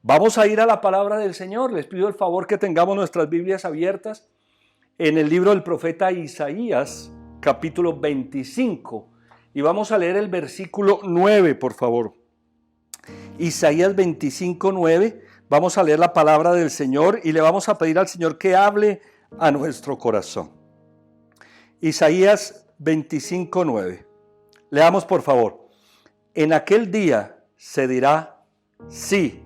Vamos a ir a la palabra del Señor. Les pido el favor que tengamos nuestras Biblias abiertas en el libro del profeta Isaías, capítulo 25. Y vamos a leer el versículo 9, por favor. Isaías 25, 9. Vamos a leer la palabra del Señor y le vamos a pedir al Señor que hable a nuestro corazón. Isaías 25, 9. Leamos, por favor. En aquel día se dirá, sí,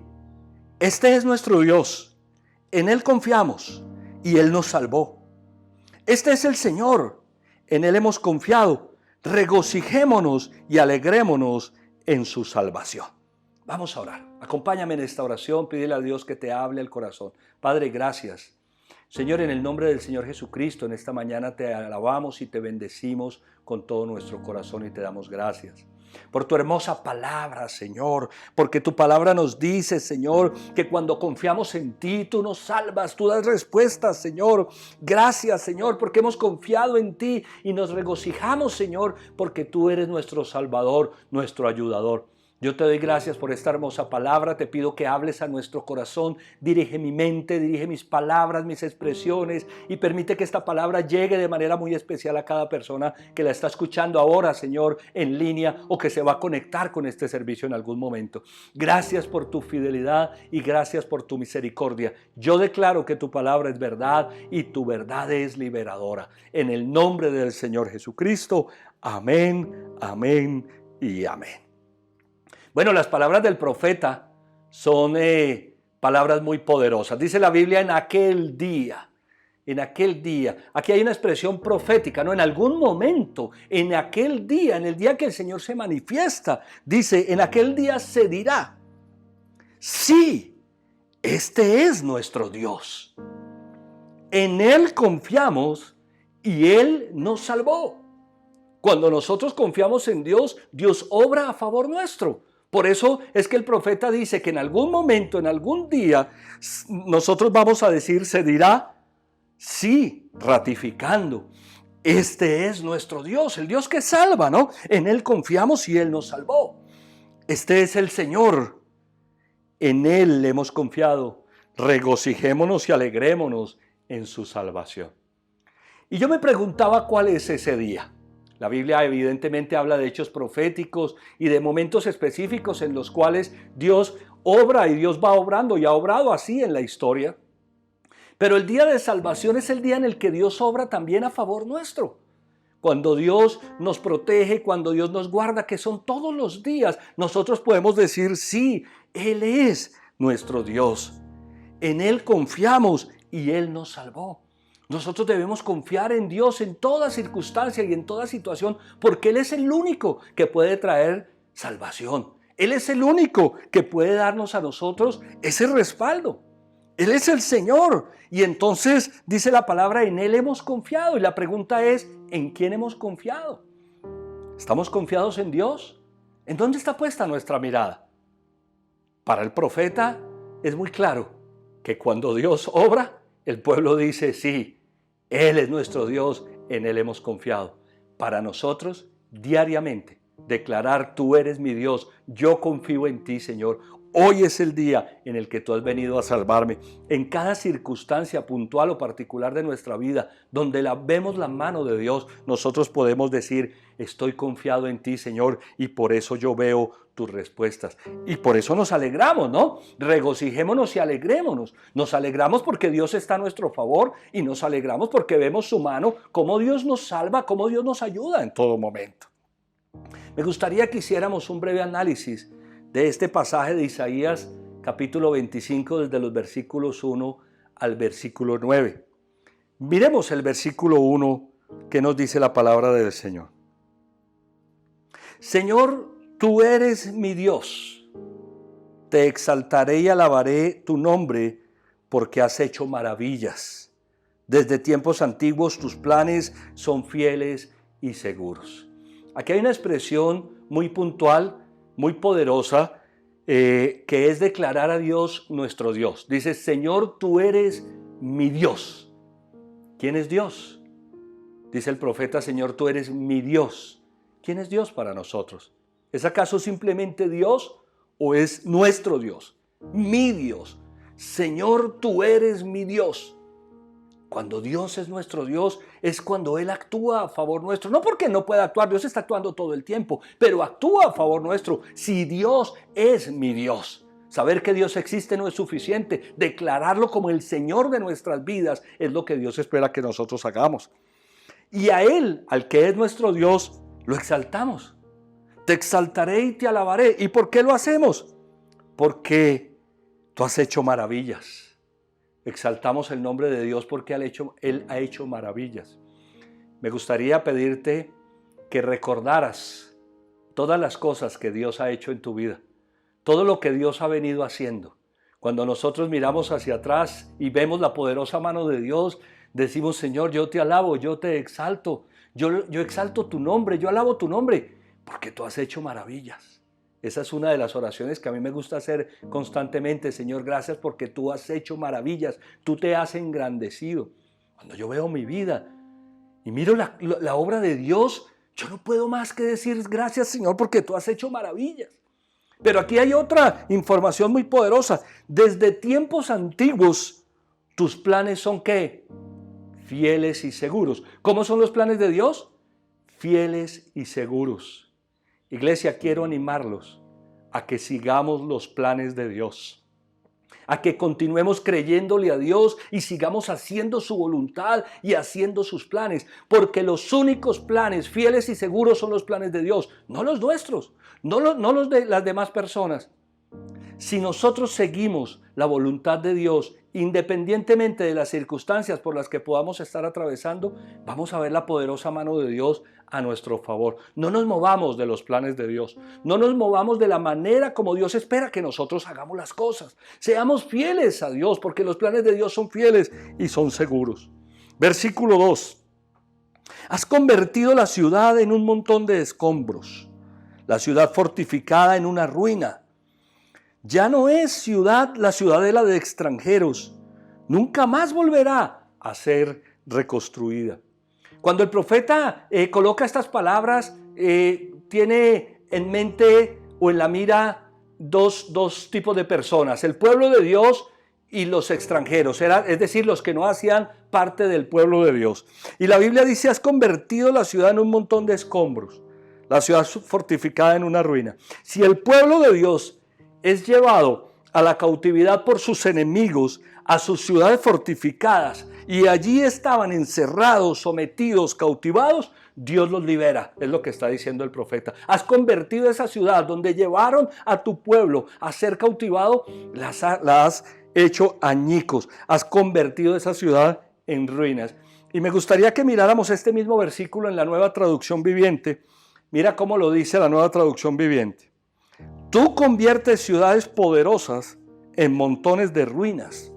este es nuestro Dios, en Él confiamos y Él nos salvó. Este es el Señor, en Él hemos confiado, regocijémonos y alegrémonos en su salvación. Vamos a orar. Acompáñame en esta oración, pídele a Dios que te hable el corazón. Padre, gracias. Señor, en el nombre del Señor Jesucristo, en esta mañana te alabamos y te bendecimos con todo nuestro corazón y te damos gracias por tu hermosa palabra, Señor, porque tu palabra nos dice, Señor, que cuando confiamos en ti, tú nos salvas, tú das respuestas, Señor. Gracias, Señor, porque hemos confiado en ti y nos regocijamos, Señor, porque tú eres nuestro Salvador, nuestro ayudador. Yo te doy gracias por esta hermosa palabra, te pido que hables a nuestro corazón, dirige mi mente, dirige mis palabras, mis expresiones y permite que esta palabra llegue de manera muy especial a cada persona que la está escuchando ahora, Señor, en línea o que se va a conectar con este servicio en algún momento. Gracias por tu fidelidad y gracias por tu misericordia. Yo declaro que tu palabra es verdad y tu verdad es liberadora. En el nombre del Señor Jesucristo, amén, amén y amén. Bueno, las palabras del profeta son palabras muy poderosas. Dice la Biblia en aquel día. Aquí hay una expresión profética, ¿no? En algún momento, en aquel día, en el día que el Señor se manifiesta, dice, en aquel día se dirá, sí, este es nuestro Dios. En Él confiamos y Él nos salvó. Cuando nosotros confiamos en Dios, Dios obra a favor nuestro. Por eso es que el profeta dice que en algún momento, en algún día, nosotros vamos a decir, se dirá, sí, ratificando. Este es nuestro Dios, el Dios que salva, ¿no? En Él confiamos y Él nos salvó. Este es el Señor. En Él le hemos confiado. Regocijémonos y alegrémonos en su salvación. Y yo me preguntaba cuál es ese día. La Biblia evidentemente habla de hechos proféticos y de momentos específicos en los cuales Dios obra y Dios va obrando y ha obrado así en la historia. Pero el día de salvación es el día en el que Dios obra también a favor nuestro. Cuando Dios nos protege, cuando Dios nos guarda, que son todos los días, nosotros podemos decir, sí, Él es nuestro Dios. En Él confiamos y Él nos salvó. Nosotros debemos confiar en Dios en toda circunstancia y en toda situación, porque Él es el único que puede traer salvación. Él es el único que puede darnos a nosotros ese respaldo. Él es el Señor. Y entonces dice la palabra, en Él hemos confiado. Y la pregunta es, ¿en quién hemos confiado? ¿Estamos confiados en Dios? ¿En dónde está puesta nuestra mirada? Para el profeta es muy claro que cuando Dios obra, el pueblo dice, sí, Él es nuestro Dios, en Él hemos confiado. Para nosotros, diariamente, declarar, tú eres mi Dios, yo confío en ti, Señor. Hoy es el día en el que tú has venido a salvarme. En cada circunstancia puntual o particular de nuestra vida, donde vemos la mano de Dios, nosotros podemos decir, estoy confiado en ti, Señor, y por eso yo veo tus respuestas. Y por eso nos alegramos, ¿no? Regocijémonos y alegrémonos. Nos alegramos porque Dios está a nuestro favor y nos alegramos porque vemos su mano, cómo Dios nos salva, cómo Dios nos ayuda en todo momento. Me gustaría que hiciéramos un breve análisis de este pasaje de Isaías capítulo 25 desde los versículos 1 al versículo 9. Miremos el versículo 1 que nos dice la palabra del Señor. Señor, tú eres mi Dios. Te exaltaré y alabaré tu nombre porque has hecho maravillas. Desde tiempos antiguos tus planes son fieles y seguros. Aquí hay una expresión muy puntual, muy poderosa, que es declarar a Dios nuestro Dios. Dice, Señor, tú eres mi Dios. ¿Quién es Dios? Dice el profeta, Señor, tú eres mi Dios. ¿Quién es Dios para nosotros? ¿Es acaso simplemente Dios o es nuestro Dios? mi Dios. Señor, tú eres mi Dios. Cuando Dios es nuestro Dios, es cuando Él actúa a favor nuestro. No porque no pueda actuar, Dios está actuando todo el tiempo, pero actúa a favor nuestro. Si Dios es mi Dios, saber que Dios existe no es suficiente. Declararlo como el Señor de nuestras vidas es lo que Dios espera que nosotros hagamos. Y a Él, al que es nuestro Dios, lo exaltamos. Te exaltaré y te alabaré. ¿Y por qué lo hacemos? Porque tú has hecho maravillas. Exaltamos el nombre de Dios porque Él ha hecho maravillas. Me gustaría pedirte que recordaras todas las cosas que Dios ha hecho en tu vida, todo lo que Dios ha venido haciendo. Cuando nosotros miramos hacia atrás y vemos la poderosa mano de Dios, decimos: Señor, yo te alabo, yo te exalto, yo exalto tu nombre, yo alabo tu nombre, porque tú has hecho maravillas. Esa es una de las oraciones que a mí me gusta hacer constantemente. Señor, gracias porque tú has hecho maravillas, tú te has engrandecido. Cuando yo veo mi vida y miro la obra de Dios, yo no puedo más que decir gracias, Señor, porque tú has hecho maravillas. Pero aquí hay otra información muy poderosa. Desde tiempos antiguos, tus planes son ¿qué? Fieles y seguros. ¿Cómo son los planes de Dios? Fieles y seguros. Iglesia, quiero animarlos a que sigamos los planes de Dios, a que continuemos creyéndole a Dios y sigamos haciendo su voluntad y haciendo sus planes, porque los únicos planes fieles y seguros son los planes de Dios, no los nuestros, no los de las demás personas. Si nosotros seguimos la voluntad de Dios, independientemente de las circunstancias por las que podamos estar atravesando, vamos a ver la poderosa mano de Dios a nuestro favor. No nos movamos de los planes de Dios. No nos movamos de la manera como Dios espera que nosotros hagamos las cosas. Seamos fieles a Dios, porque los planes de Dios son fieles y son seguros. Versículo 2. Has convertido la ciudad en un montón de escombros, la ciudad fortificada en una ruina. Ya no es ciudad la ciudadela de extranjeros. Nunca más volverá a ser reconstruida. Cuando el profeta coloca estas palabras, tiene en mente o en la mira dos tipos de personas: el pueblo de Dios y los extranjeros, es decir, los que no hacían parte del pueblo de Dios. Y la Biblia dice: has convertido la ciudad en un montón de escombros, la ciudad fortificada en una ruina. Si el pueblo de Dios es llevado a la cautividad por sus enemigos, a sus ciudades fortificadas, y allí estaban encerrados, sometidos, cautivados, Dios los libera, es lo que está diciendo el profeta. Has convertido esa ciudad donde llevaron a tu pueblo a ser cautivado, la has hecho añicos, has convertido esa ciudad en ruinas. Y me gustaría que miráramos este mismo versículo en la Nueva Traducción Viviente. Mira cómo lo dice la Nueva Traducción Viviente. Tú conviertes ciudades poderosas en montones de ruinas.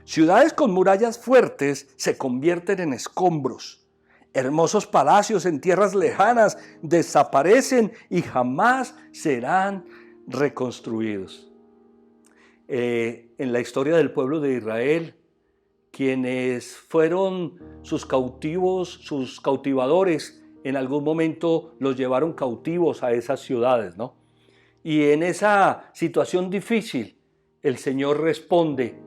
Ciudades con murallas fuertes se convierten en escombros. Hermosos palacios en tierras lejanas desaparecen y jamás serán reconstruidos. En la historia del pueblo de Israel, quienes fueron sus cautivos, sus cautivadores, en algún momento los llevaron cautivos a esas ciudades, ¿no? Y en esa situación difícil, el Señor responde,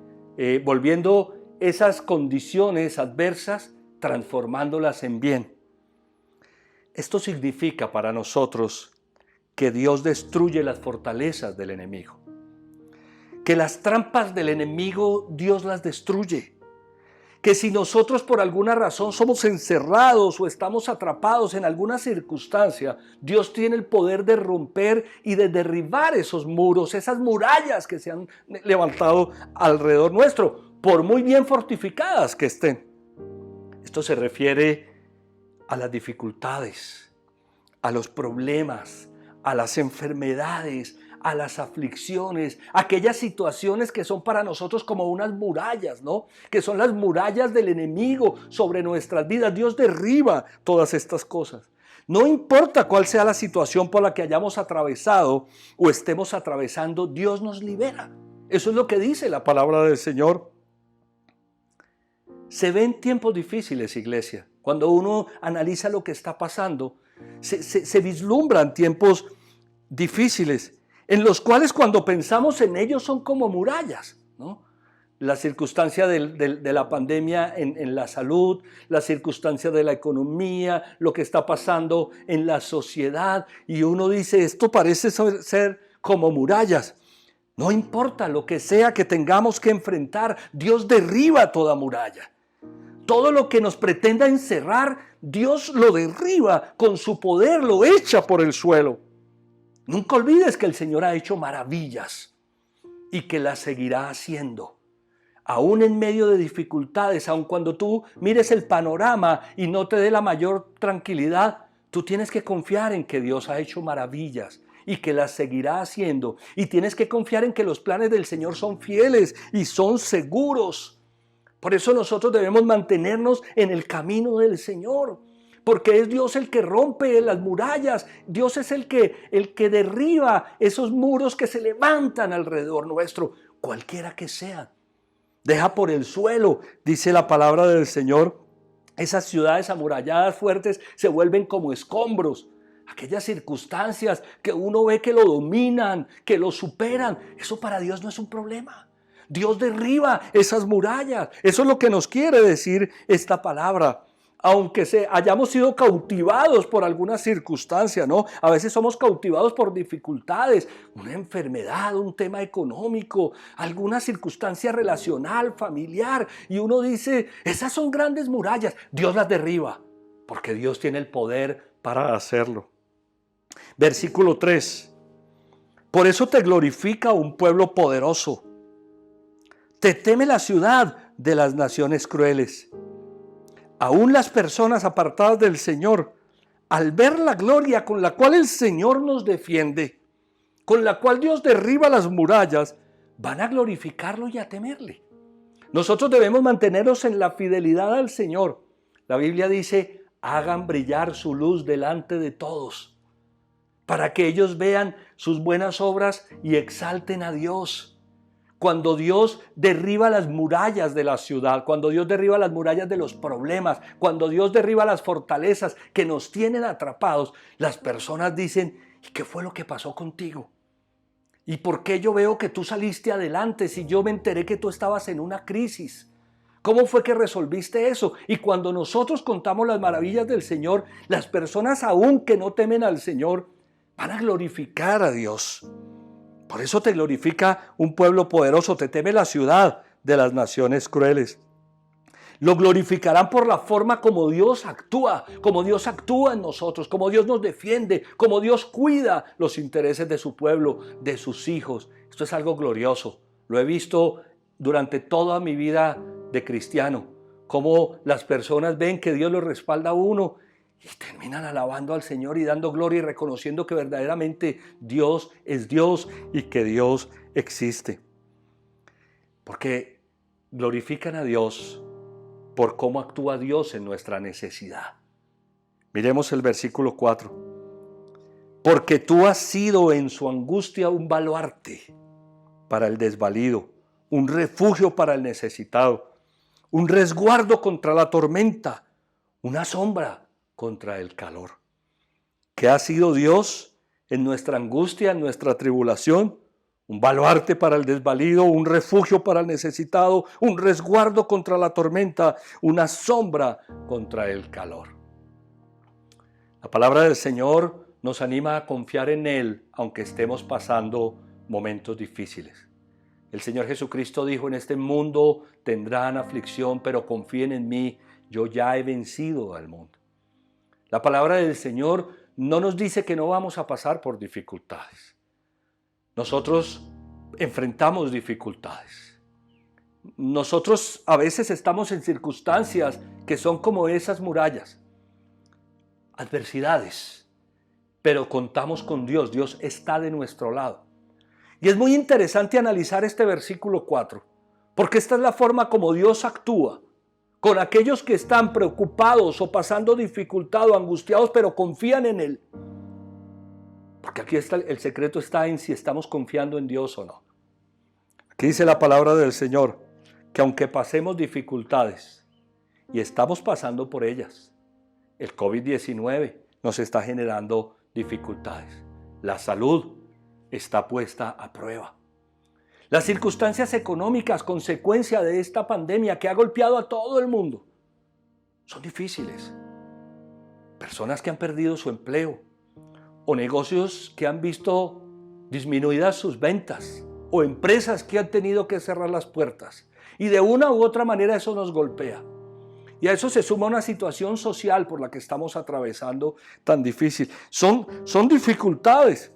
volviendo esas condiciones adversas, transformándolas en bien. Esto significa para nosotros que Dios destruye las fortalezas del enemigo, que las trampas del enemigo Dios las destruye. Que si nosotros por alguna razón somos encerrados o estamos atrapados en alguna circunstancia, Dios tiene el poder de romper y de derribar esos muros, esas murallas que se han levantado alrededor nuestro, por muy bien fortificadas que estén. Esto se refiere a las dificultades, a los problemas, a las enfermedades, a las aflicciones, aquellas situaciones que son para nosotros como unas murallas, ¿no? Que son las murallas del enemigo sobre nuestras vidas. Dios derriba todas estas cosas. No importa cuál sea la situación por la que hayamos atravesado o estemos atravesando, Dios nos libera. Eso es lo que dice la palabra del Señor. Se ven tiempos difíciles, iglesia. Cuando uno analiza lo que está pasando, se vislumbran tiempos difíciles. en los cuales cuando pensamos en ellos son como murallas, ¿no? La circunstancia de la pandemia en la salud, la circunstancia de la economía, lo que está pasando en la sociedad, y uno dice, esto parece ser como murallas. No importa lo que sea que tengamos que enfrentar, Dios derriba toda muralla. Todo lo que nos pretenda encerrar, Dios lo derriba con su poder, lo echa por el suelo. Nunca olvides que el Señor ha hecho maravillas y que las seguirá haciendo. Aún en medio de dificultades, aun cuando tú mires el panorama y no te dé la mayor tranquilidad, tú tienes que confiar en que Dios ha hecho maravillas y que las seguirá haciendo. Y tienes que confiar en que los planes del Señor son fieles y son seguros. Por eso nosotros debemos mantenernos en el camino del Señor, porque es Dios el que rompe las murallas. Dios es el que derriba esos muros que se levantan alrededor nuestro, cualquiera que sean. Deja por el suelo, dice la palabra del Señor, esas ciudades amuralladas fuertes se vuelven como escombros. Aquellas circunstancias que uno ve que lo dominan, que lo superan, eso para Dios no es un problema. Dios derriba esas murallas. Eso es lo que nos quiere decir esta palabra. Aunque hayamos sido cautivados por alguna circunstancia, ¿no? A veces somos cautivados por dificultades, una enfermedad, un tema económico, alguna circunstancia relacional, familiar, y uno dice, esas son grandes murallas. Dios las derriba, porque Dios tiene el poder para hacerlo. Versículo 3. Por eso te glorifica un pueblo poderoso. Te teme la ciudad de las naciones crueles. Aún las personas apartadas del Señor, al ver la gloria con la cual el Señor nos defiende, con la cual Dios derriba las murallas, van a glorificarlo y a temerle. Nosotros debemos mantenernos en la fidelidad al Señor. La Biblia dice, hagan brillar su luz delante de todos, para que ellos vean sus buenas obras y exalten a Dios. Cuando Dios derriba las murallas de la ciudad, cuando Dios derriba las murallas de los problemas, cuando Dios derriba las fortalezas que nos tienen atrapados, las personas dicen, ¿y qué fue lo que pasó contigo? ¿Y por qué yo veo que tú saliste adelante si yo me enteré que tú estabas en una crisis? ¿Cómo fue que resolviste eso? Y cuando nosotros contamos las maravillas del Señor, las personas aún que no temen al Señor van a glorificar a Dios. Por eso te glorifica un pueblo poderoso, te teme la ciudad de las naciones crueles. Lo glorificarán por la forma como Dios actúa en nosotros, como Dios nos defiende, como Dios cuida los intereses de su pueblo, de sus hijos. Esto es algo glorioso. Lo he visto durante toda mi vida de cristiano, cómo las personas ven que Dios los respalda a uno y terminan alabando al Señor y dando gloria y reconociendo que verdaderamente Dios es Dios y que Dios existe. Porque glorifican a Dios por cómo actúa Dios en nuestra necesidad. Miremos el versículo 4. Porque tú has sido en su angustia un baluarte para el desvalido, un refugio para el necesitado, un resguardo contra la tormenta, una sombra contra el calor. ¿Qué ha sido Dios en nuestra angustia, en nuestra tribulación? Un baluarte para el desvalido, un refugio para el necesitado, un resguardo contra la tormenta, una sombra contra el calor. La palabra del Señor nos anima a confiar en Él, aunque estemos pasando momentos difíciles. El Señor Jesucristo dijo, en este mundo tendrán aflicción, pero confíen en mí, yo ya he vencido al mundo. La palabra del Señor no nos dice que no vamos a pasar por dificultades. Nosotros enfrentamos dificultades. Nosotros a veces estamos en circunstancias que son como esas murallas, adversidades, pero contamos con Dios. Dios está de nuestro lado. Y es muy interesante analizar este versículo 4, porque esta es la forma como Dios actúa con aquellos que están preocupados o pasando dificultad o angustiados, pero confían en Él. Porque aquí está el secreto, está en si estamos confiando en Dios o no. Aquí dice la palabra del Señor, que aunque pasemos dificultades, y estamos pasando por ellas, el COVID-19 nos está generando dificultades. La salud está puesta a prueba. Las circunstancias económicas, consecuencia de esta pandemia que ha golpeado a todo el mundo, son difíciles. Personas que han perdido su empleo o negocios que han visto disminuidas sus ventas o empresas que han tenido que cerrar las puertas. Y de una u otra manera eso nos golpea. Y a eso se suma una situación social por la que estamos atravesando tan difícil. Son dificultades.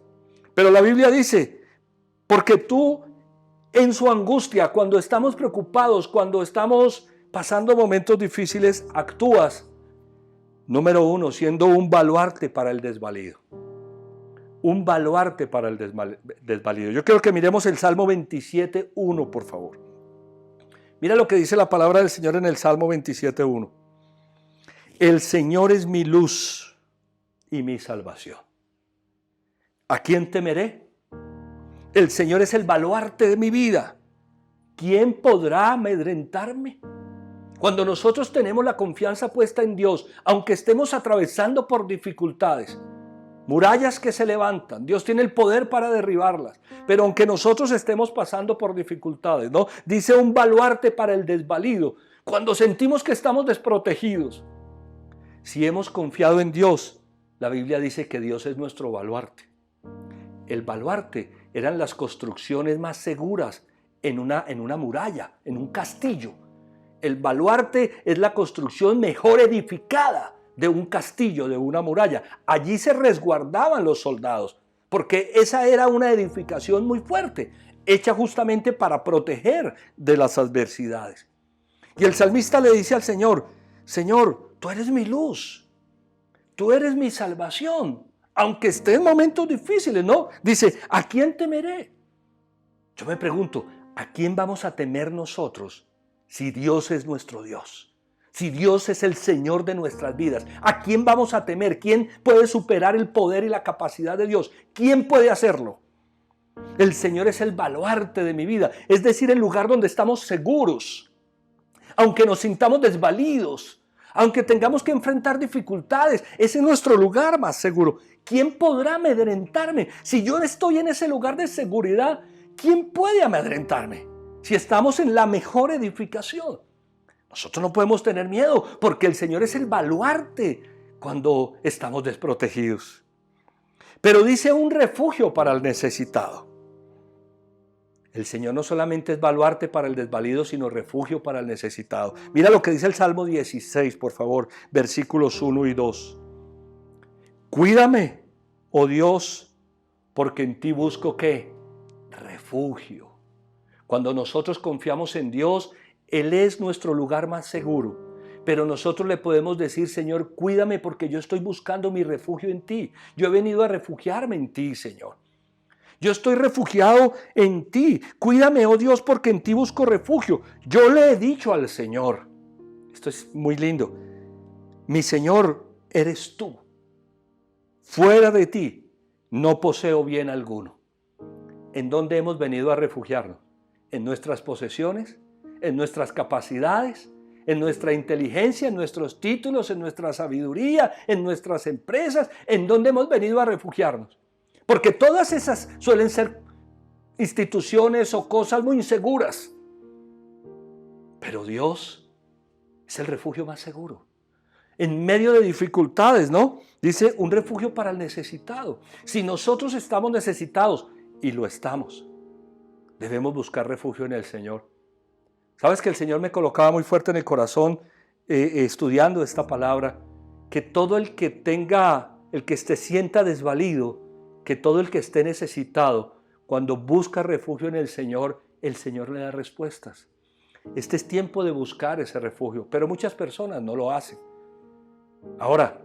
Pero la Biblia dice, porque tú en su angustia, cuando estamos preocupados, cuando estamos pasando momentos difíciles, actúas, número uno, siendo un baluarte para el desvalido. Un baluarte para el desvalido. Yo quiero que miremos el Salmo 27:1, por favor. Mira lo que dice la palabra del Señor en el Salmo 27:1. El Señor es mi luz y mi salvación. ¿A quién temeré? El Señor es el baluarte de mi vida. ¿Quién podrá amedrentarme? Cuando nosotros tenemos la confianza puesta en Dios, aunque estemos atravesando por dificultades, murallas que se levantan, Dios tiene el poder para derribarlas, pero aunque nosotros estemos pasando por dificultades, ¿no? Dice un baluarte para el desvalido, cuando sentimos que estamos desprotegidos. Si hemos confiado en Dios, la Biblia dice que Dios es nuestro baluarte. El baluarte eran las construcciones más seguras en una muralla, en un castillo. El baluarte es la construcción mejor edificada de un castillo, de una muralla. Allí se resguardaban los soldados, porque esa era una edificación muy fuerte, hecha justamente para proteger de las adversidades. Y el salmista le dice al Señor, Señor, tú eres mi luz, tú eres mi salvación, aunque esté en momentos difíciles, ¿no? Dice, ¿a quién temeré? Yo me pregunto, ¿a quién vamos a temer nosotros si Dios es nuestro Dios? Si Dios es el Señor de nuestras vidas, ¿a quién vamos a temer? ¿Quién puede superar el poder y la capacidad de Dios? ¿Quién puede hacerlo? El Señor es el baluarte de mi vida, es decir, el lugar donde estamos seguros. Aunque nos sintamos desvalidos, aunque tengamos que enfrentar dificultades, ese es nuestro lugar más seguro. ¿Quién podrá amedrentarme? Si yo estoy en ese lugar de seguridad, ¿quién puede amedrentarme? Si estamos en la mejor edificación. Nosotros no podemos tener miedo porque el Señor es el baluarte cuando estamos desprotegidos. Pero dice un refugio para el necesitado. El Señor no solamente es baluarte para el desvalido, sino refugio para el necesitado. Mira lo que dice el Salmo 16, por favor, versículos 1 y 2. Cuídame, oh Dios, porque en ti busco ¿qué? Refugio. Cuando nosotros confiamos en Dios, Él es nuestro lugar más seguro. Pero nosotros le podemos decir, Señor, cuídame porque yo estoy buscando mi refugio en ti. Yo he venido a refugiarme en ti, Señor. Yo estoy refugiado en ti. Cuídame, oh Dios, porque en ti busco refugio. Yo le he dicho al Señor, esto es muy lindo, mi Señor eres tú. Fuera de ti no poseo bien alguno. ¿En dónde hemos venido a refugiarnos? ¿En nuestras posesiones? ¿En nuestras capacidades? ¿En nuestra inteligencia? ¿En nuestros títulos? ¿En nuestra sabiduría? ¿En nuestras empresas? ¿En dónde hemos venido a refugiarnos? Porque todas esas suelen ser instituciones o cosas muy inseguras. Pero Dios es el refugio más seguro. En medio de dificultades, ¿no? Dice un refugio para el necesitado. Si nosotros estamos necesitados, y lo estamos, debemos buscar refugio en el Señor. ¿Sabes que el Señor me colocaba muy fuerte en el corazón estudiando esta palabra? Que todo el que se sienta desvalido, que todo el que esté necesitado, cuando busca refugio en el Señor le da respuestas. Este es tiempo de buscar ese refugio, pero muchas personas no lo hacen. Ahora,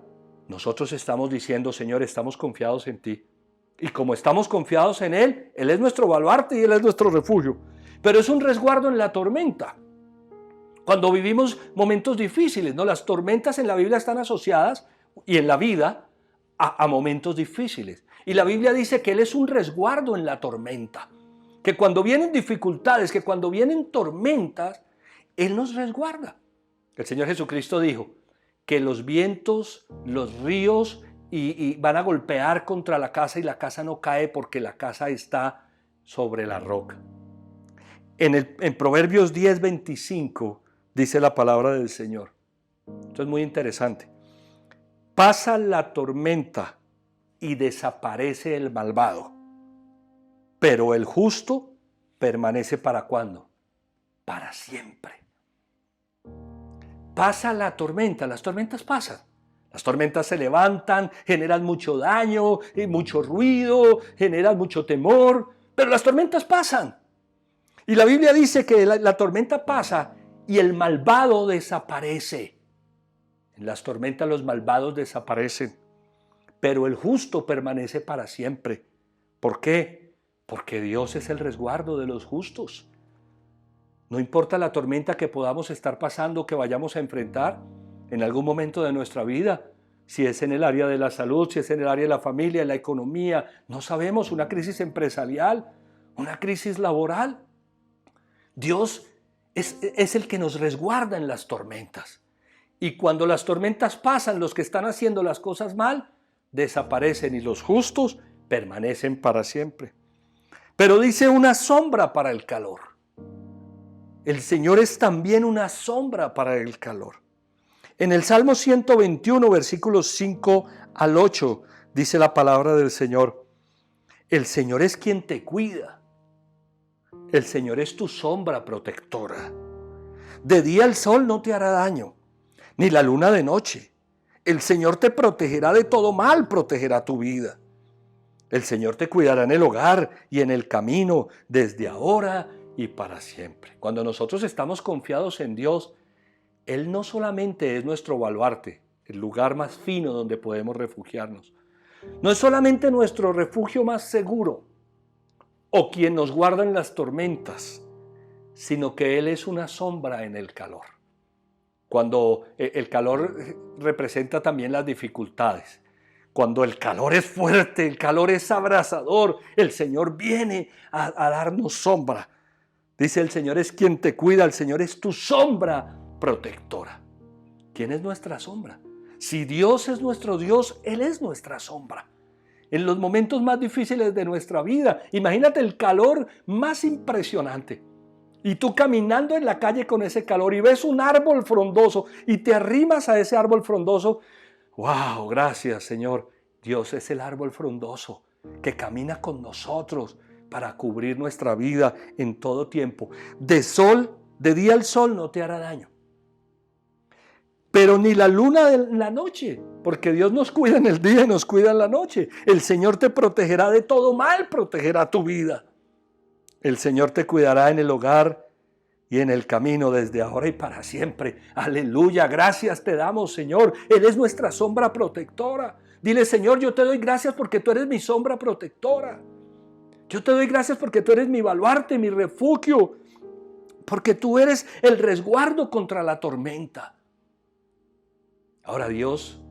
nosotros estamos diciendo, Señor, estamos confiados en ti. Y como estamos confiados en Él, Él es nuestro baluarte y Él es nuestro refugio. Pero es un resguardo en la tormenta. Cuando vivimos momentos difíciles, ¿no? Las tormentas en la Biblia están asociadas, y en la vida, a momentos difíciles. Y la Biblia dice que Él es un resguardo en la tormenta. Que cuando vienen dificultades, que cuando vienen tormentas, Él nos resguarda. El Señor Jesucristo dijo que los vientos, los ríos y van a golpear contra la casa y la casa no cae porque la casa está sobre la roca. En Proverbios 10:25 dice la palabra del Señor. Esto es muy interesante. Pasa la tormenta y desaparece el malvado, pero el justo permanece ¿para cuándo? Para siempre. Pasa la tormenta, las tormentas pasan. Las tormentas se levantan, generan mucho daño, mucho ruido, generan mucho temor, pero las tormentas pasan. Y la Biblia dice que la tormenta pasa y el malvado desaparece. En las tormentas los malvados desaparecen, pero el justo permanece para siempre. ¿Por qué? Porque Dios es el resguardo de los justos. No importa la tormenta que podamos estar pasando, que vayamos a enfrentar en algún momento de nuestra vida, si es en el área de la salud, si es en el área de la familia, en la economía, no sabemos, una crisis empresarial, una crisis laboral. Dios es el que nos resguarda en las tormentas. Y cuando las tormentas pasan, los que están haciendo las cosas mal, desaparecen y los justos permanecen para siempre. Pero dice una sombra para el calor. El Señor es también una sombra para el calor. En el Salmo 121, versículos 5 al 8, dice la palabra del Señor: el Señor es quien te cuida. El Señor es tu sombra protectora. De día el sol no te hará daño, ni la luna de noche. El Señor te protegerá de todo mal, protegerá tu vida. El Señor te cuidará en el hogar y en el camino, desde ahora y para siempre. Cuando nosotros estamos confiados en Dios, Él no solamente es nuestro baluarte, el lugar más fino donde podemos refugiarnos. No es solamente nuestro refugio más seguro o quien nos guarda en las tormentas, sino que Él es una sombra en el calor. Cuando el calor representa también las dificultades. Cuando el calor es fuerte, el calor es abrasador, el Señor viene a darnos sombra. Dice: el Señor es quien te cuida, el Señor es tu sombra protectora. ¿Quién es nuestra sombra? Si Dios es nuestro Dios, Él es nuestra sombra. En los momentos más difíciles de nuestra vida, imagínate el calor más impresionante. Y tú caminando en la calle con ese calor y ves un árbol frondoso y te arrimas a ese árbol frondoso. ¡Wow! Gracias, Señor. Dios es el árbol frondoso que camina con nosotros para cubrir nuestra vida en todo tiempo. De día el sol no te hará daño, pero ni la luna de la noche, porque Dios nos cuida en el día y nos cuida en la noche. El Señor te protegerá de todo mal, protegerá tu vida. El Señor te cuidará en el hogar y en el camino, desde ahora y para siempre. Aleluya, gracias te damos, Señor. Él es nuestra sombra protectora. Dile: Señor, yo te doy gracias porque tú eres mi sombra protectora. Yo te doy gracias porque tú eres mi baluarte, mi refugio, porque tú eres el resguardo contra la tormenta. Ahora, Dios,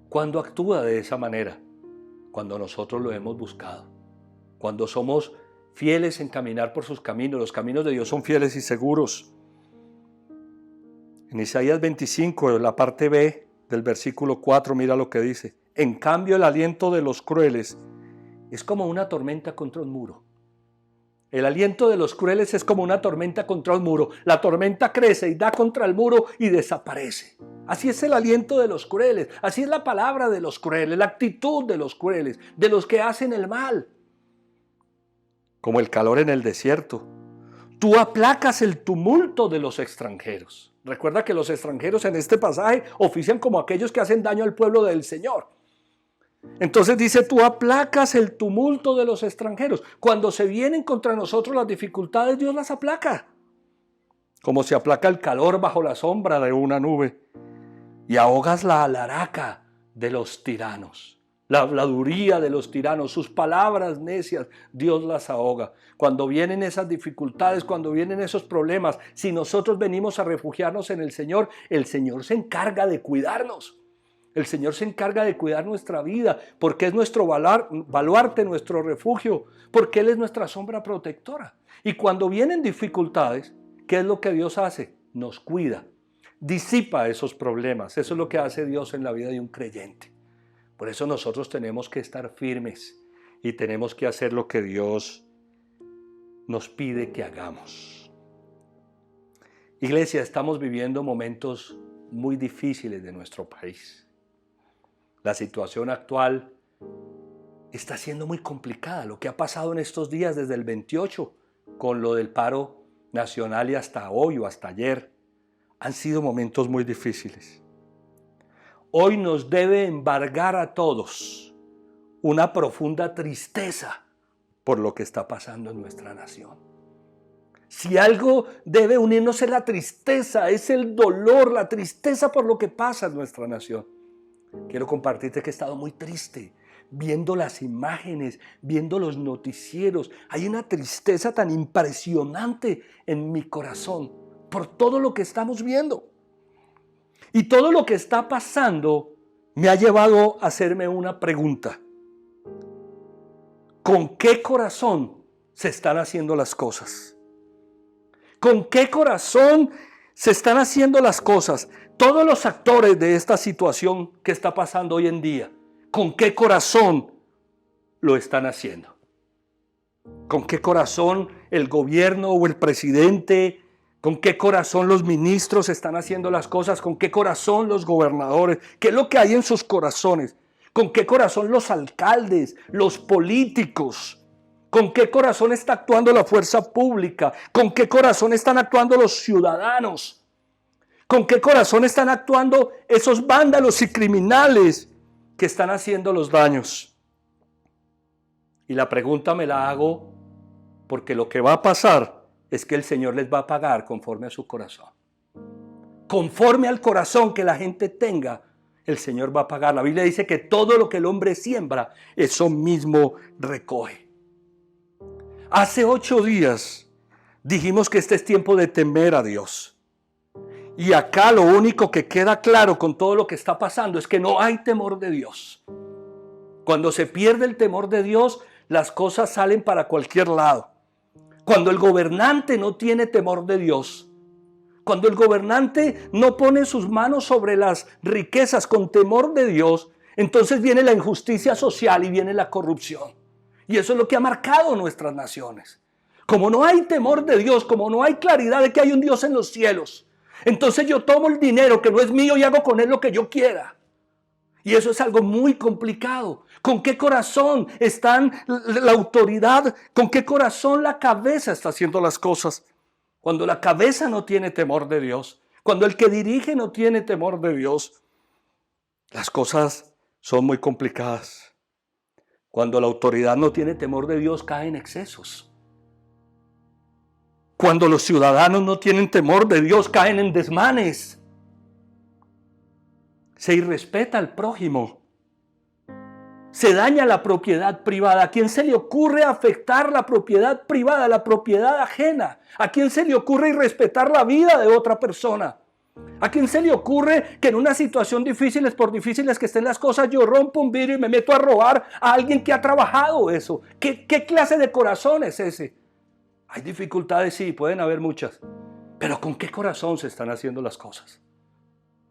¿cuándo actúa de esa manera? Cuando nosotros lo hemos buscado, cuando somos fieles en caminar por sus caminos. Los caminos de Dios son fieles y seguros. En Isaías 25, la parte B del versículo 4, mira lo que dice: en cambio, el aliento de los crueles es como una tormenta contra un muro. El aliento de los crueles es como una tormenta contra un muro. La tormenta crece y da contra el muro y desaparece. Así es el aliento de los crueles. Así es la palabra de los crueles, la actitud de los crueles, de los que hacen el mal. Como el calor en el desierto. Tú aplacas el tumulto de los extranjeros. Recuerda que los extranjeros en este pasaje ofician como aquellos que hacen daño al pueblo del Señor. Entonces dice: tú aplacas el tumulto de los extranjeros. Cuando se vienen contra nosotros las dificultades, Dios las aplaca. Como se aplaca el calor bajo la sombra de una nube. Y ahogas la alharaca de los tiranos. La habladuría de los tiranos, sus palabras necias, Dios las ahoga. Cuando vienen esas dificultades, cuando vienen esos problemas, si nosotros venimos a refugiarnos en el Señor se encarga de cuidarnos. El Señor se encarga de cuidar nuestra vida, porque es nuestro baluarte, nuestro refugio, porque Él es nuestra sombra protectora. Y cuando vienen dificultades, ¿qué es lo que Dios hace? Nos cuida, disipa esos problemas. Eso es lo que hace Dios en la vida de un creyente. Por eso nosotros tenemos que estar firmes y tenemos que hacer lo que Dios nos pide que hagamos. Iglesia, estamos viviendo momentos muy difíciles de nuestro país. La situación actual está siendo muy complicada. Lo que ha pasado en estos días desde el 28 con lo del paro nacional y hasta hoy o hasta ayer han sido momentos muy difíciles. Hoy nos debe embargar a todos una profunda tristeza por lo que está pasando en nuestra nación. Si algo debe unirnos es la tristeza, es el dolor, la tristeza por lo que pasa en nuestra nación. Quiero compartirte que he estado muy triste viendo las imágenes, viendo los noticieros. Hay una tristeza tan impresionante en mi corazón por todo lo que estamos viendo. Y todo lo que está pasando me ha llevado a hacerme una pregunta. ¿Con qué corazón se están haciendo las cosas? ¿Con qué corazón se están haciendo las cosas? Todos los actores de esta situación que está pasando hoy en día, ¿con qué corazón lo están haciendo? ¿Con qué corazón el gobierno o el presidente? ¿Con qué corazón los ministros están haciendo las cosas? ¿Con qué corazón los gobernadores? ¿Qué es lo que hay en sus corazones? ¿Con qué corazón los alcaldes, los políticos? ¿Con qué corazón está actuando la fuerza pública? ¿Con qué corazón están actuando los ciudadanos? ¿Con qué corazón están actuando esos vándalos y criminales que están haciendo los daños? Y la pregunta me la hago porque lo que va a pasar es que el Señor les va a pagar conforme a su corazón. Conforme al corazón que la gente tenga, el Señor va a pagar. La Biblia dice que todo lo que el hombre siembra, eso mismo recoge. Hace 8 días dijimos que este es tiempo de temer a Dios. Y acá lo único que queda claro con todo lo que está pasando es que no hay temor de Dios. Cuando se pierde el temor de Dios, las cosas salen para cualquier lado. Cuando el gobernante no tiene temor de Dios, cuando el gobernante no pone sus manos sobre las riquezas con temor de Dios, entonces viene la injusticia social y viene la corrupción. Y eso es lo que ha marcado nuestras naciones. Como no hay temor de Dios, como no hay claridad de que hay un Dios en los cielos, entonces yo tomo el dinero que no es mío y hago con él lo que yo quiera. Y eso es algo muy complicado. ¿Con qué corazón están la autoridad? ¿Con qué corazón la cabeza está haciendo las cosas? Cuando la cabeza no tiene temor de Dios, cuando el que dirige no tiene temor de Dios, las cosas son muy complicadas. Cuando la autoridad no tiene temor de Dios, caen excesos. Cuando los ciudadanos no tienen temor de Dios, caen en desmanes. Se irrespeta al prójimo. Se daña la propiedad privada. ¿A quién se le ocurre afectar la propiedad privada, la propiedad ajena? ¿A quién se le ocurre irrespetar la vida de otra persona? ¿A quién se le ocurre que en una situación difícil, por difíciles que estén las cosas, yo rompo un vidrio y me meto a robar a alguien que ha trabajado eso? ¿Qué clase de corazón es ese? Hay dificultades, sí, pueden haber muchas. Pero ¿con qué corazón se están haciendo las cosas?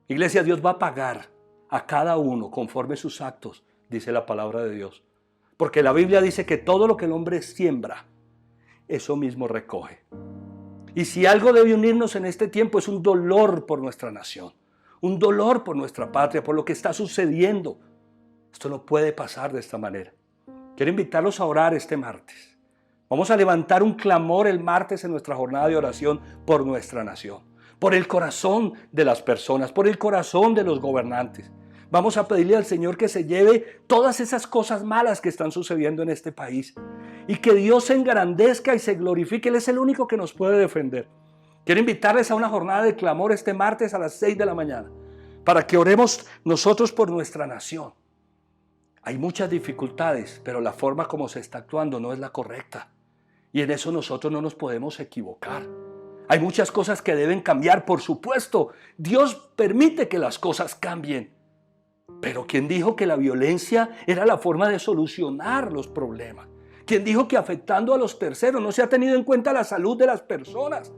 Iglesia, Dios va a pagar a cada uno conforme sus actos, dice la palabra de Dios. Porque la Biblia dice que todo lo que el hombre siembra, eso mismo recoge. Y si algo debe unirnos en este tiempo es un dolor por nuestra nación, un dolor por nuestra patria, por lo que está sucediendo. Esto no puede pasar de esta manera. Quiero invitarlos a orar este martes. Vamos a levantar un clamor el martes en nuestra jornada de oración por nuestra nación, por el corazón de las personas, por el corazón de los gobernantes. Vamos a pedirle al Señor que se lleve todas esas cosas malas que están sucediendo en este país y que Dios se engrandezca y se glorifique. Él es el único que nos puede defender. Quiero invitarles a una jornada de clamor este martes a las 6 de la mañana para que oremos nosotros por nuestra nación. Hay muchas dificultades, pero la forma como se está actuando no es la correcta. Y en eso nosotros no nos podemos equivocar. Hay muchas cosas que deben cambiar, por supuesto. Dios permite que las cosas cambien. Pero ¿quién dijo que la violencia era la forma de solucionar los problemas? ¿Quién dijo que afectando a los terceros no se ha tenido en cuenta la salud de las personas?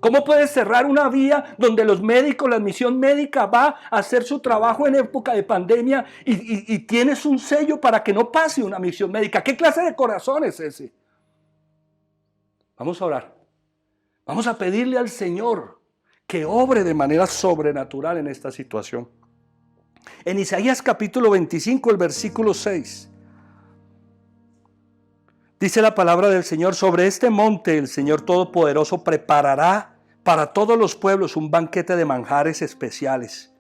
¿Cómo puedes cerrar una vía donde los médicos, la misión médica va a hacer su trabajo en época de pandemia y tienes un sello para que no pase una misión médica? ¿Qué clase de corazón es ese? Vamos a orar. Vamos a pedirle al Señor que obre de manera sobrenatural en esta situación. En Isaías capítulo 25, el versículo 6, dice la palabra del Señor: sobre este monte el Señor Todopoderoso preparará para todos los pueblos un banquete de manjares especiales,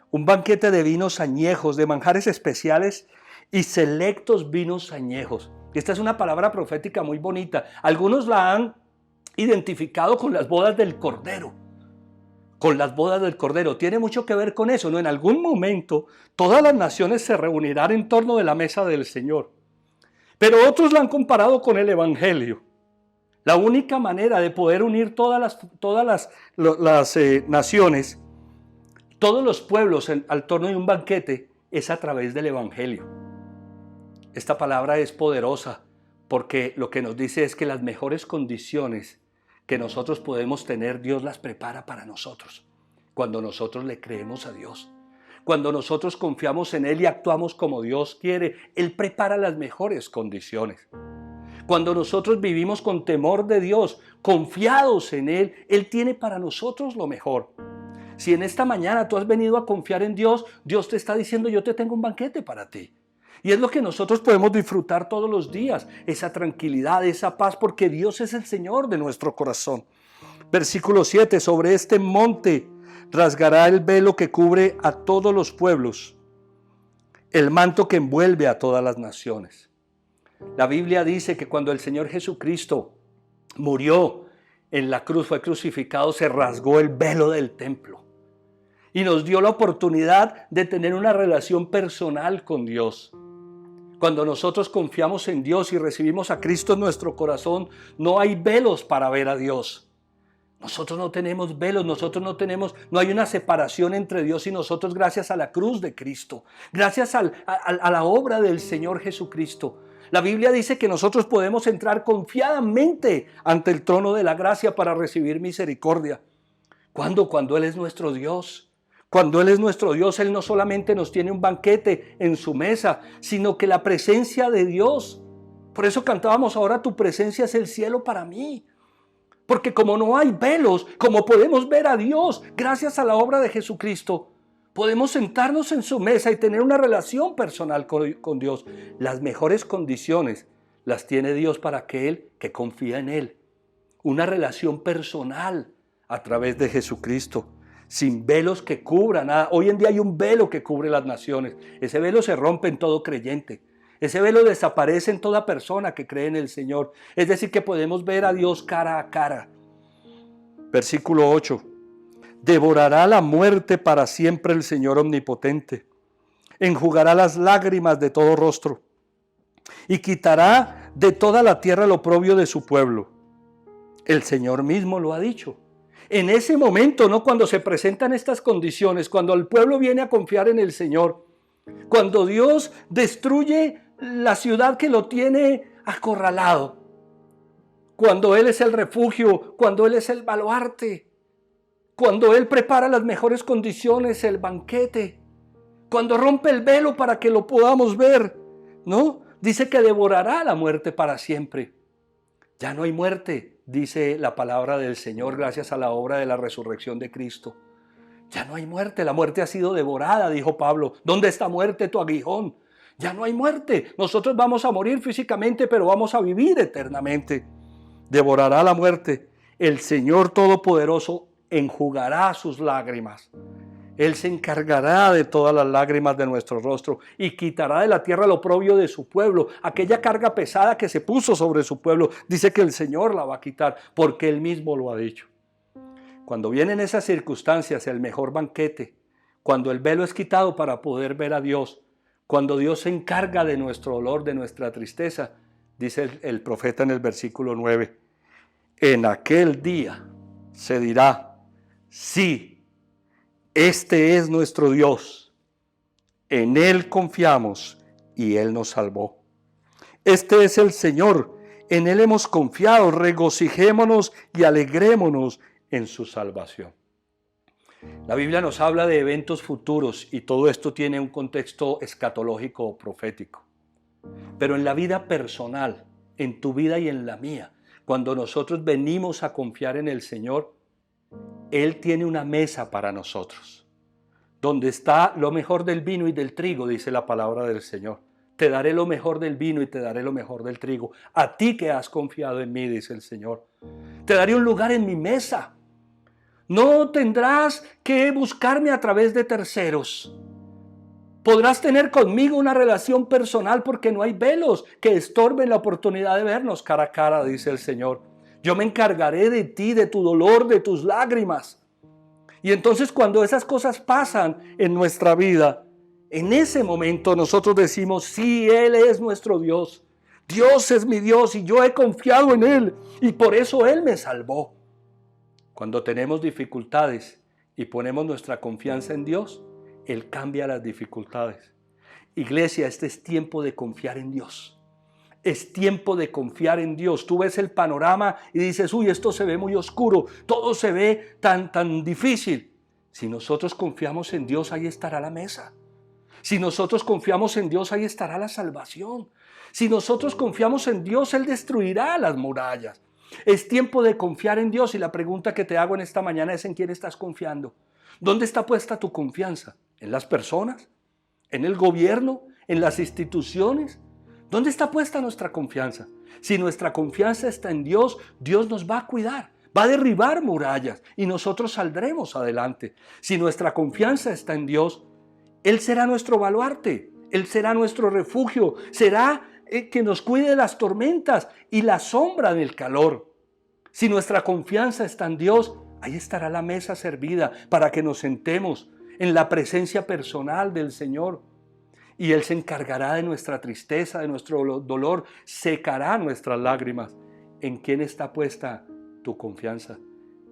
un banquete de vinos añejos, de manjares especiales y selectos vinos añejos. Esta es una palabra profética muy bonita. Algunos la han identificado con las bodas del Cordero. Con las bodas del Cordero. Tiene mucho que ver con eso, ¿no? En algún momento todas las naciones se reunirán en torno de la mesa del Señor. Pero otros la han comparado con el Evangelio. La única manera de poder unir todas las naciones, todos los pueblos al torno de un banquete, es a través del Evangelio. Esta palabra es poderosa porque lo que nos dice es que las mejores condiciones que nosotros podemos tener, Dios las prepara para nosotros. Cuando nosotros le creemos a Dios, cuando nosotros confiamos en Él y actuamos como Dios quiere, Él prepara las mejores condiciones. Cuando nosotros vivimos con temor de Dios, confiados en Él, Él tiene para nosotros lo mejor. Si en esta mañana tú has venido a confiar en Dios, Dios te está diciendo: yo te tengo un banquete para ti. Y es lo que nosotros podemos disfrutar todos los días, esa tranquilidad, esa paz, porque Dios es el Señor de nuestro corazón. Versículo 7, sobre este monte rasgará el velo que cubre a todos los pueblos, el manto que envuelve a todas las naciones. La Biblia dice que cuando el Señor Jesucristo murió en la cruz, fue crucificado, se rasgó el velo del templo y nos dio la oportunidad de tener una relación personal con Dios. Cuando nosotros confiamos en Dios y recibimos a Cristo en nuestro corazón, no hay velos para ver a Dios. Nosotros no tenemos velos, no hay una separación entre Dios y nosotros gracias a la cruz de Cristo, gracias a la obra del Señor Jesucristo. La Biblia dice que nosotros podemos entrar confiadamente ante el trono de la gracia para recibir misericordia. ¿Cuándo? Cuando Él es nuestro Dios. Cuando Él es nuestro Dios, Él no solamente nos tiene un banquete en su mesa, sino que la presencia de Dios. Por eso cantábamos ahora: tu presencia es el cielo para mí. Porque como no hay velos, como podemos ver a Dios gracias a la obra de Jesucristo, podemos sentarnos en su mesa y tener una relación personal con Dios. Las mejores condiciones las tiene Dios para aquel que confía en Él. Una relación personal a través de Jesucristo, sin velos que cubran nada. Hoy en día hay un velo que cubre las naciones. Ese velo se rompe en todo creyente. Ese velo desaparece en toda persona que cree en el Señor. Es decir, que podemos ver a Dios cara a cara. Versículo 8. Devorará la muerte para siempre el Señor omnipotente. Enjugará las lágrimas de todo rostro. Y quitará de toda la tierra el oprobio de su pueblo. El Señor mismo lo ha dicho. En ese momento, ¿no? Cuando se presentan estas condiciones, cuando el pueblo viene a confiar en el Señor, cuando Dios destruye la ciudad que lo tiene acorralado, cuando Él es el refugio, cuando Él es el baluarte, cuando Él prepara las mejores condiciones, el banquete, cuando rompe el velo para que lo podamos ver, ¿no? Dice que devorará la muerte para siempre. Ya no hay muerte, dice la palabra del Señor, gracias a la obra de la resurrección de Cristo. Ya no hay muerte, la muerte ha sido devorada, dijo Pablo. ¿Dónde está muerte tu aguijón? Ya no hay muerte. Nosotros vamos a morir físicamente, pero vamos a vivir eternamente. Devorará la muerte. El Señor Todopoderoso enjugará sus lágrimas. Él se encargará de todas las lágrimas de nuestro rostro y quitará de la tierra el oprobio de su pueblo. Aquella carga pesada que se puso sobre su pueblo, dice que el Señor la va a quitar porque Él mismo lo ha dicho. Cuando vienen esas circunstancias, el mejor banquete, cuando el velo es quitado para poder ver a Dios, cuando Dios se encarga de nuestro dolor, de nuestra tristeza, dice el profeta en el versículo 9, en aquel día se dirá, sí, este es nuestro Dios, en Él confiamos y Él nos salvó. Este es el Señor, en Él hemos confiado, regocijémonos y alegrémonos en su salvación. La Biblia nos habla de eventos futuros y todo esto tiene un contexto escatológico o profético. Pero en la vida personal, en tu vida y en la mía, cuando nosotros venimos a confiar en el Señor, Él tiene una mesa para nosotros, donde está lo mejor del vino y del trigo, dice la palabra del Señor. Te daré lo mejor del vino y te daré lo mejor del trigo. A ti que has confiado en mí, dice el Señor. Te daré un lugar en mi mesa. No tendrás que buscarme a través de terceros. Podrás tener conmigo una relación personal porque no hay velos que estorben la oportunidad de vernos cara a cara, dice el Señor. Yo me encargaré de ti, de tu dolor, de tus lágrimas. Y entonces cuando esas cosas pasan en nuestra vida, en ese momento nosotros decimos, sí, Él es nuestro Dios. Dios es mi Dios y yo he confiado en Él y por eso Él me salvó. Cuando tenemos dificultades y ponemos nuestra confianza en Dios, Él cambia las dificultades. Iglesia, este es tiempo de confiar en Dios. Es tiempo de confiar en Dios. Tú ves el panorama y dices, uy, esto se ve muy oscuro, todo se ve tan difícil. Si nosotros confiamos en Dios, ahí estará la mesa. Si nosotros confiamos en Dios, ahí estará la salvación. Si nosotros confiamos en Dios, Él destruirá las murallas. Es tiempo de confiar en Dios y la pregunta que te hago en esta mañana es: ¿en quién estás confiando? ¿Dónde está puesta tu confianza? ¿En las personas? ¿En el gobierno? ¿En las instituciones? ¿Dónde está puesta nuestra confianza? Si nuestra confianza está en Dios, Dios nos va a cuidar, va a derribar murallas y nosotros saldremos adelante. Si nuestra confianza está en Dios, Él será nuestro baluarte, Él será nuestro refugio, será que nos cuide de las tormentas y la sombra del calor. Si nuestra confianza está en Dios, ahí estará la mesa servida para que nos sentemos en la presencia personal del Señor. Y Él se encargará de nuestra tristeza, de nuestro dolor, secará nuestras lágrimas. ¿En quién está puesta tu confianza?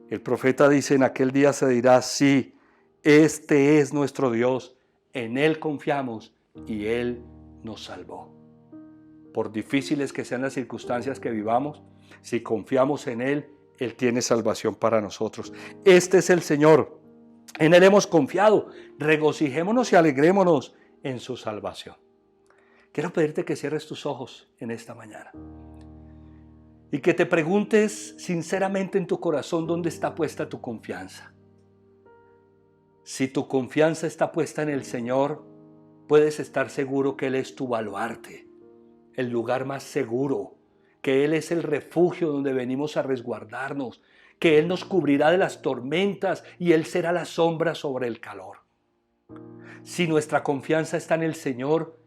El profeta dice: en aquel día se dirá, sí, este es nuestro Dios, en Él confiamos y Él nos salvó. Por difíciles que sean las circunstancias que vivamos, si confiamos en Él, Él tiene salvación para nosotros. Este es el Señor, en Él hemos confiado, regocijémonos y alegrémonos en su salvación. Quiero pedirte que cierres tus ojos en esta mañana y que te preguntes sinceramente en tu corazón dónde está puesta tu confianza. Si tu confianza está puesta en el Señor, puedes estar seguro que Él es tu baluarte, el lugar más seguro, que Él es el refugio donde venimos a resguardarnos, que Él nos cubrirá de las tormentas y Él será la sombra sobre el calor. Si nuestra confianza está en el Señor,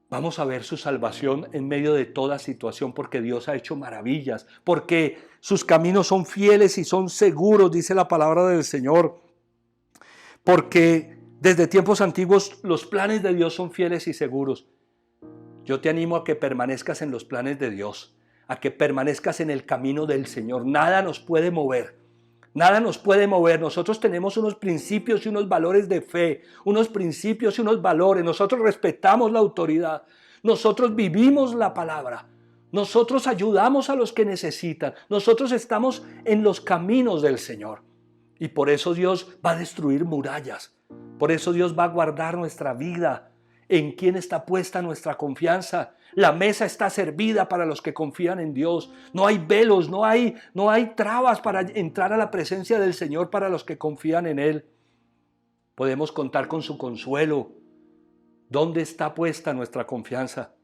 vamos a ver su salvación en medio de toda situación, porque Dios ha hecho maravillas, porque sus caminos son fieles y son seguros, dice la palabra del Señor. Porque desde tiempos antiguos los planes de Dios son fieles y seguros. Yo te animo a que permanezcas en los planes de Dios, a que permanezcas en el camino del Señor. Nada nos puede mover. Nada nos puede mover. Nosotros tenemos unos principios y unos valores de fe, unos principios y unos valores. Nosotros respetamos la autoridad. Nosotros vivimos la palabra. Nosotros ayudamos a los que necesitan. Nosotros estamos en los caminos del Señor. Y por eso Dios va a destruir murallas. Por eso Dios va a guardar nuestra vida. ¿En quién está puesta nuestra confianza? La mesa está servida para los que confían en Dios. No hay velos, no hay trabas para entrar a la presencia del Señor para los que confían en Él. Podemos contar con su consuelo. ¿Dónde está puesta nuestra confianza?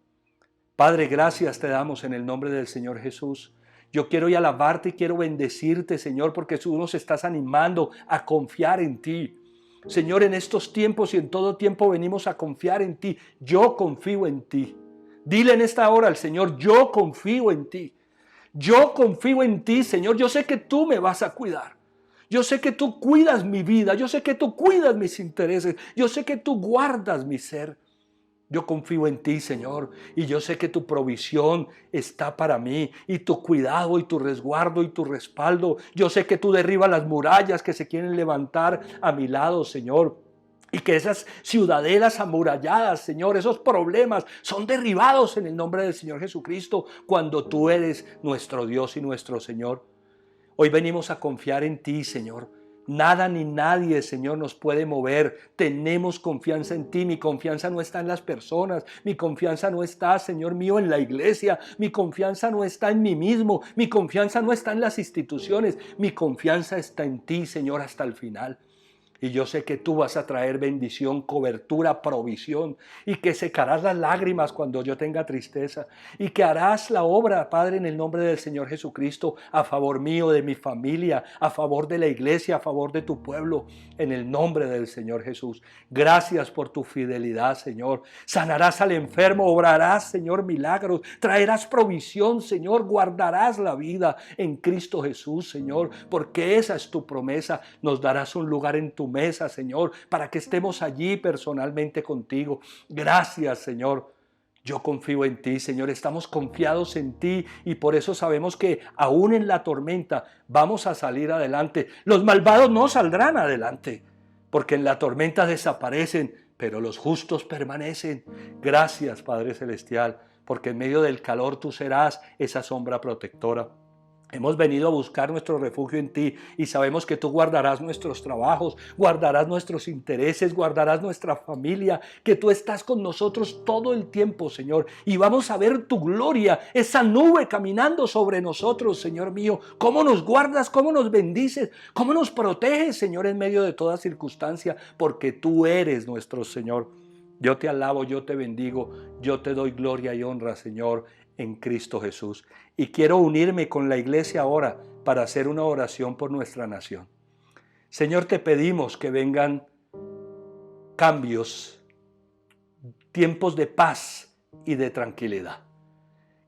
Padre, gracias te damos en el nombre del Señor Jesús. Yo quiero alabarte y quiero bendecirte, Señor, porque tú nos estás animando a confiar en ti. Señor, en estos tiempos y en todo tiempo venimos a confiar en ti. Yo confío en ti. Dile en esta hora al Señor: yo confío en ti. Yo confío en ti, Señor. Yo sé que tú me vas a cuidar. Yo sé que tú cuidas mi vida. Yo sé que tú cuidas mis intereses. Yo sé que tú guardas mi ser. Yo confío en ti, Señor, y yo sé que tu provisión está para mí, y tu cuidado, y tu resguardo, y tu respaldo. Yo sé que tú derribas las murallas que se quieren levantar a mi lado, Señor, y que esas ciudadelas amuralladas, Señor, esos problemas son derribados en el nombre del Señor Jesucristo, cuando tú eres nuestro Dios y nuestro Señor. Hoy venimos a confiar en ti, Señor. Nada ni nadie, Señor, nos puede mover. Tenemos confianza en ti. Mi confianza no está en las personas. Mi confianza no está, Señor mío, en la iglesia. Mi confianza no está en mí mismo. Mi confianza no está en las instituciones. Mi confianza está en ti, Señor, hasta el final. Y yo sé que tú vas a traer bendición, cobertura, provisión, y que secarás las lágrimas cuando yo tenga tristeza, y que harás la obra, Padre, en el nombre del Señor Jesucristo, a favor mío, de mi familia, a favor de la iglesia, a favor de tu pueblo, en el nombre del Señor Jesús. Gracias por tu fidelidad, Señor. Sanarás al enfermo, obrarás, Señor, milagros, traerás provisión, Señor, guardarás la vida en Cristo Jesús, Señor, porque esa es tu promesa. Nos darás un lugar en tu mesa, Señor, para que estemos allí personalmente contigo. Gracias, Señor. Yo confío en ti, Señor. Estamos confiados en ti y por eso sabemos que aún en la tormenta vamos a salir adelante. Los malvados no saldrán adelante, porque en la tormenta desaparecen, pero los justos permanecen. Gracias, Padre Celestial, porque en medio del calor tú serás esa sombra protectora. Hemos venido a buscar nuestro refugio en ti y sabemos que tú guardarás nuestros trabajos, guardarás nuestros intereses, guardarás nuestra familia, que tú estás con nosotros todo el tiempo, Señor. Y vamos a ver tu gloria, esa nube caminando sobre nosotros, Señor mío. Cómo nos guardas, cómo nos bendices, cómo nos proteges, Señor, en medio de toda circunstancia, porque tú eres nuestro Señor. Yo te alabo, yo te bendigo, yo te doy gloria y honra, Señor, en Cristo Jesús. Y quiero unirme con la iglesia ahora para hacer una oración por nuestra nación. Señor, te pedimos que vengan cambios, tiempos de paz y de tranquilidad.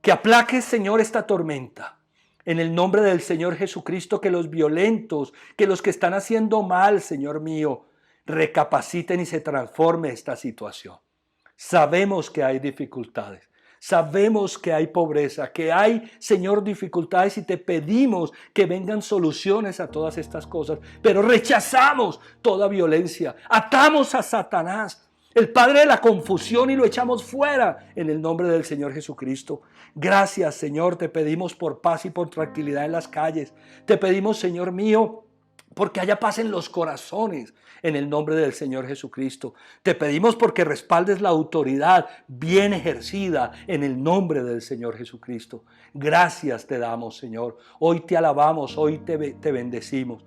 Que aplaques, Señor, esta tormenta. En el nombre del Señor Jesucristo, que los violentos, que los que están haciendo mal, Señor mío, recapaciten y se transforme esta situación. Sabemos que hay dificultades. Sabemos que hay pobreza, que hay, Señor, dificultades y te pedimos que vengan soluciones a todas estas cosas. Pero rechazamos toda violencia, atamos a Satanás, el padre de la confusión, y lo echamos fuera en el nombre del Señor Jesucristo. Gracias, Señor, te pedimos por paz y por tranquilidad en las calles. Te pedimos, Señor mío, porque haya paz en los corazones, en el nombre del Señor Jesucristo. Te pedimos porque respaldes la autoridad bien ejercida en el nombre del Señor Jesucristo. Gracias te damos, Señor. Hoy te alabamos, hoy te bendecimos.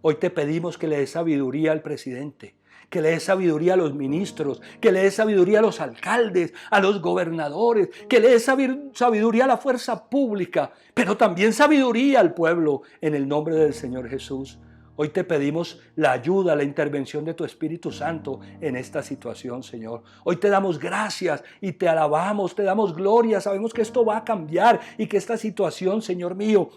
Hoy te pedimos que le des sabiduría al presidente, que le des sabiduría a los ministros, que le des sabiduría a los alcaldes, a los gobernadores, que le des sabiduría a la fuerza pública, pero también sabiduría al pueblo en el nombre del Señor Jesús. Hoy te pedimos la ayuda, la intervención de tu Espíritu Santo en esta situación, Señor. Hoy te damos gracias y te alabamos, te damos gloria. Sabemos que esto va a cambiar y que esta situación, Señor mío,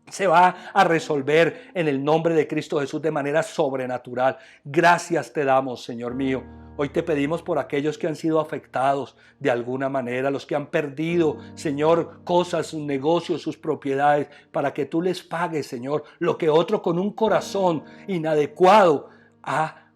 se va a resolver en el nombre de Cristo Jesús de manera sobrenatural. Gracias te damos, Señor mío. Hoy te pedimos por aquellos que han sido afectados de alguna manera, los que han perdido, Señor, cosas, sus negocios, sus propiedades, para que tú les pagues, Señor, lo que otro con un corazón inadecuado ha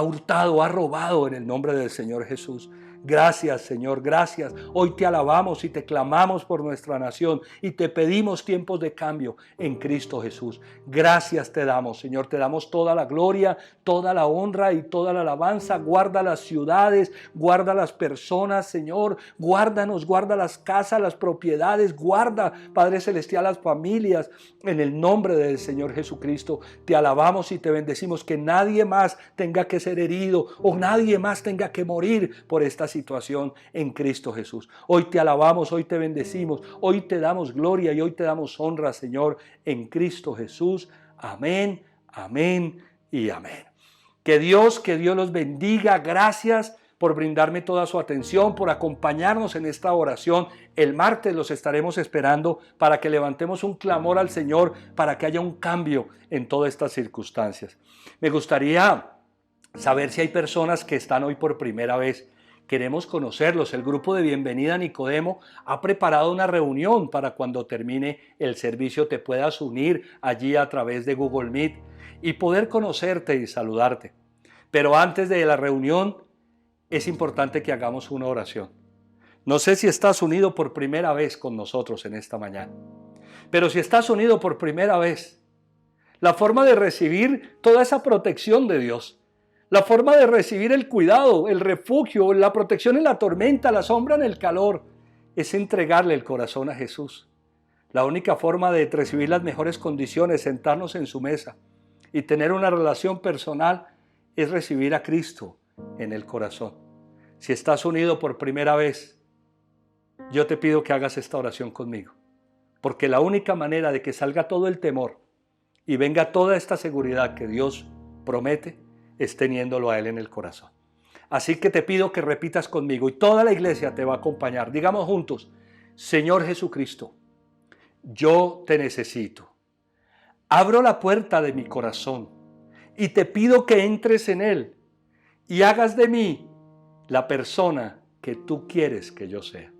hurtado, ha robado en el nombre del Señor Jesús. Gracias, Señor, gracias. Hoy te alabamos y te clamamos por nuestra nación y te pedimos tiempos de cambio en Cristo Jesús. Gracias te damos, Señor, te damos toda la gloria, toda la honra y toda la alabanza. Guarda las ciudades, guarda las personas, Señor, guárdanos, guarda las casas, las propiedades, guarda, Padre Celestial, las familias, en el nombre del Señor Jesucristo. Te alabamos y te bendecimos, que nadie más tenga que ser herido o nadie más tenga que morir por esta situación en Cristo Jesús. Hoy te alabamos, hoy te bendecimos, hoy te damos gloria y hoy te damos honra, Señor, en Cristo Jesús. Amén, amén y amén. Que Dios los bendiga. Gracias por brindarme toda su atención, por acompañarnos en esta oración. El martes los estaremos esperando para que levantemos un clamor al Señor, para que haya un cambio en todas estas circunstancias. Me gustaría saber si hay personas que están hoy por primera vez. Queremos conocerlos. El grupo de Bienvenida Nicodemo ha preparado una reunión para cuando termine el servicio te puedas unir allí a través de Google Meet y poder conocerte y saludarte. Pero antes de la reunión es importante que hagamos una oración. No sé si estás unido por primera vez con nosotros en esta mañana, pero si estás unido por primera vez, la forma de recibir toda esa protección de Dios, la forma de recibir el cuidado, el refugio, la protección en la tormenta, la sombra en el calor, es entregarle el corazón a Jesús. La única forma de recibir las mejores condiciones, sentarnos en su mesa y tener una relación personal, es recibir a Cristo en el corazón. Si estás unido por primera vez, yo te pido que hagas esta oración conmigo, porque la única manera de que salga todo el temor y venga toda esta seguridad que Dios promete es teniéndolo a Él en el corazón. Así que te pido que repitas conmigo y toda la iglesia te va a acompañar. Digamos juntos: Señor Jesucristo, yo te necesito. Abro la puerta de mi corazón y te pido que entres en él y hagas de mí la persona que tú quieres que yo sea.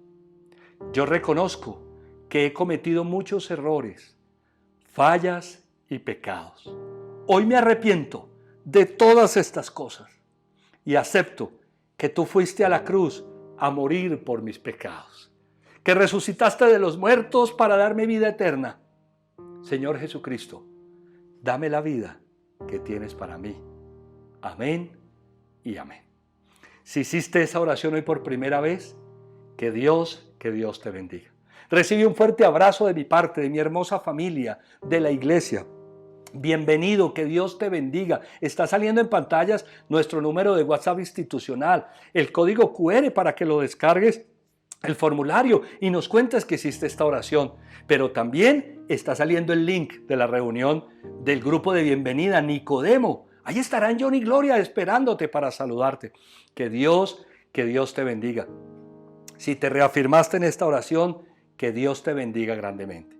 Yo reconozco que he cometido muchos errores, fallas y pecados. Hoy me arrepiento de todas estas cosas y acepto que tú fuiste a la cruz a morir por mis pecados, que resucitaste de los muertos para darme vida eterna. Señor Jesucristo, dame la vida que tienes para mí. Amén y amén. Si hiciste esa oración hoy por primera vez, que Dios te bendiga. Recibe un fuerte abrazo de mi parte, de mi hermosa familia, de la iglesia. Bienvenido, que Dios te bendiga. Está saliendo en pantallas nuestro número de WhatsApp institucional, el código QR para que lo descargues, el formulario, y nos cuentes que hiciste esta oración. Pero también está saliendo el link de la reunión del grupo de bienvenida Nicodemo. Ahí estarán John y Gloria esperándote para saludarte. Que Dios te bendiga. Si te reafirmaste en esta oración, que Dios te bendiga grandemente.